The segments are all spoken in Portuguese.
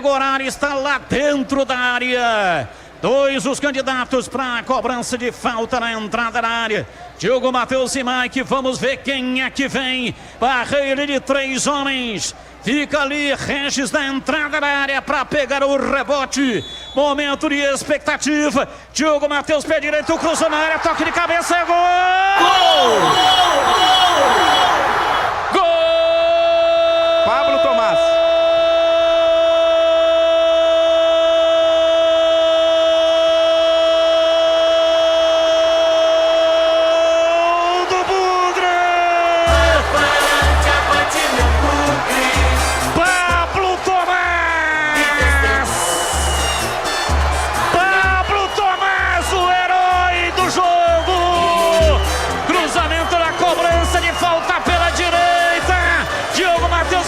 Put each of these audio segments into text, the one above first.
O horário está lá dentro da área. Dois os candidatos para a cobrança de falta na entrada da área. Diogo Matheus e Mike, vamos ver quem é que vem. Barreira de 3 homens. Fica ali Regis na entrada da área para pegar o rebote. Momento de expectativa. Diogo Matheus, pé direito, cruzou na área, toque de cabeça, é gol! Gol! Gol! Pablo Tomás.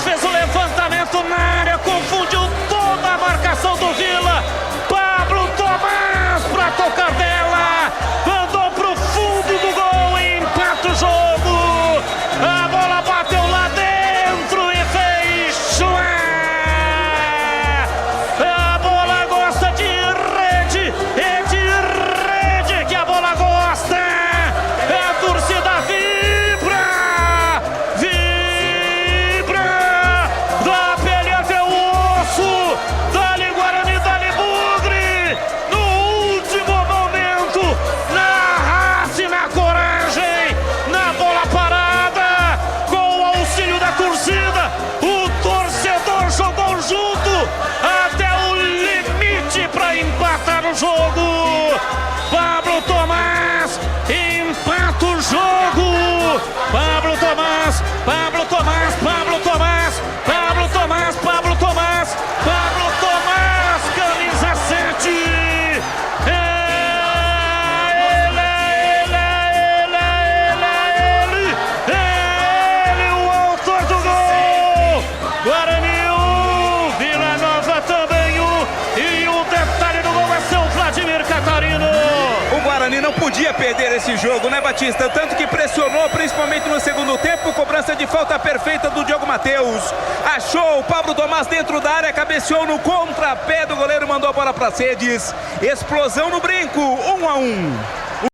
Fez o levantamento na área, confundiu toda a marcação do Vila. Pablo Tomás para tocar dela, mandou pro fundo do gol e empata o jogo. A bola bateu lá dentro e fez chuá. A bola gosta de rede, é de rede que a bola gosta. A torcida vibra. Dali Guarani, dali Bugre, no último momento, na raça e na coragem, na bola parada, com o auxílio da torcida, o torcedor jogou junto até o limite para empatar o jogo. Pablo Tomás empata o jogo. Pablo Tomás, Pablo Tomás, Pablo Tomás, Pablo Tomás, Pablo Tomás, Pablo Tomás, camisa 7. Ele, o autor do gol. Guarani 1, Vila Nova também 1. E o detalhe do gol é seu Vladimir Catarino. O Guarani não podia perder esse jogo, né, Batista? Tanto que pressionou, principalmente no segundo tempo, cobrança de falta perfeita do Diogo Matheus. Achou o Pablo Tomás dentro da área, cabeceou no contrapé do goleiro, mandou a bola para Cedes. Explosão no brinco, 1-1.